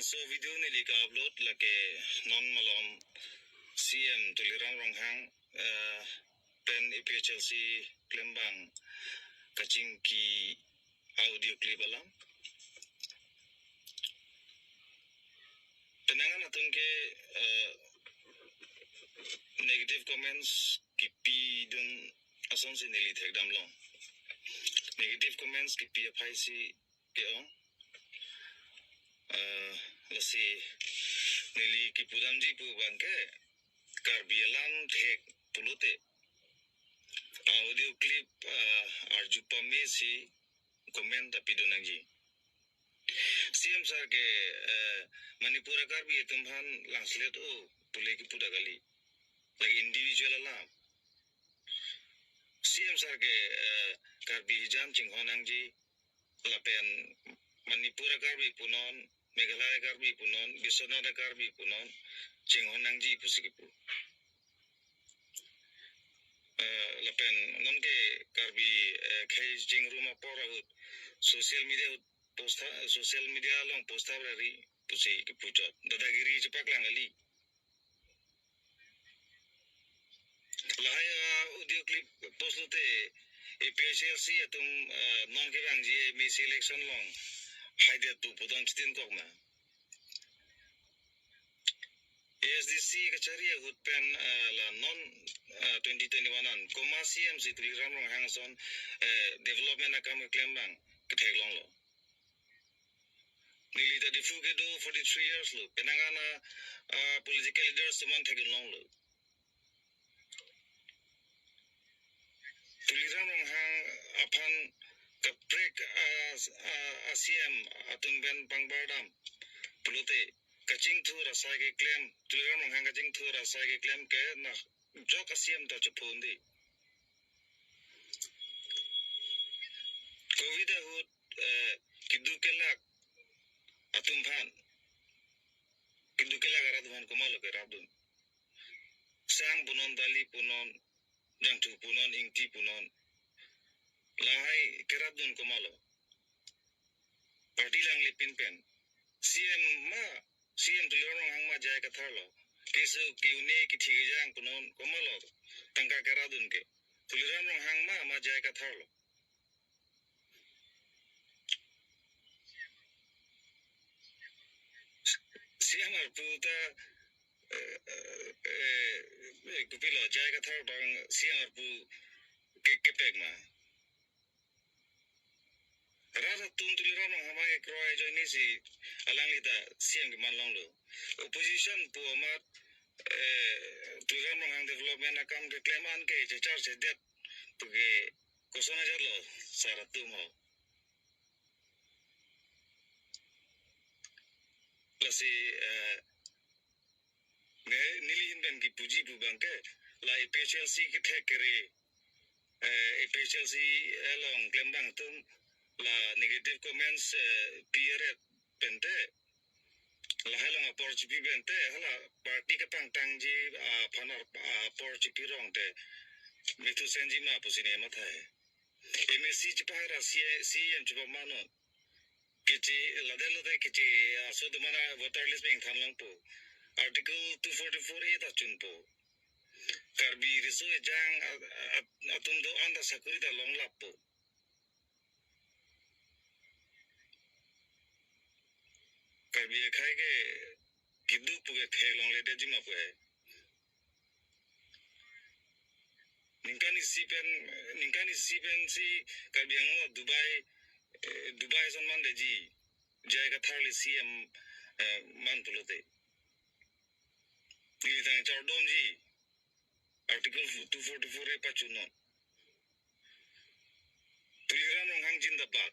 so video ni lika upload lake non malom CM tuliram ronghang pen IPHLC klembang kaching ki audio clip alam penangan atun ke negative comments ki pi dun ason se neli thek dam long negative comments ki pi phai si ke on lasi neli ki pudamji pu bangke karbi alam thek pulute audio clip arjupa me si comment tapi donangji CM sir ke Manipur karbi tumhan langslet o pule ki pudagali like individual alam CM sir ke karbi jam chinghonangji lapen Manipur karbi punon Meghalaya karbi punon Bisonada karbi punon chinghonangji pusikipu lapen nonke karbi khai jingruma porahut social media long posta brari pusi ki puchot dadagiri chipak langali lahaya audio clip postute APHLC atum non ke bangji mi selection long haide tu pudam stin kokma ASDC kachari hutpen la non 2021 an koma CM sitri ramrong hangson development akam klembang ketheglong lo nili da difuge do 43 years lo penangana political leaders man theglong lo tuliramrong hang aphan kaprek ASEAN atun ben pangbardam pulute kaching thu rasa ke claim tuliramrong hang kaching thu rasa ke claim ke na jok ASEAN ta chupundi covid hut kidukelak atum phan kidukelak aradhan komalo ke rabdun sang punon dali punon jangtu punon ingti punon lahai kerabdun komalo party lang lipin pen CM tuliramrong hang ma jay kathalo kesu kiune ki thigijang punon komalo tangka keradun ke tuliramrong hang ma jay kathalo CM puta kupilo jay kathal bang CM pu kepek ma rasa tuliramrong hama ke kroy joini si alangita CM ke manlong lo opposition pu amat tuliramrong hang development akam ke claim an ke chechar se det pu ke kosona jarlo saratum ho lasi nilihin ben ki puji pu bangke la IPHLC ki thekere IPHLC along klembang tum la negative comments piere pente la halong opportunity bente hala party ka pangtangji phanar opportunity rong te mitu senji ma pusine mathai MSC chipahara CM chipamano kichi ladelo de kichi asodmana voter list beng thanlang po article 244A ta chunpo karbi riso jang atum do anda sakuri da long lappo karbi khai ke gidu puge theglong le de jima pe ninkani sipen si karbi ang Dubai son man de ji jayga tharli CM man pulote ni tang chardom ji article 244 pa chuno tuliramrong hang jindabad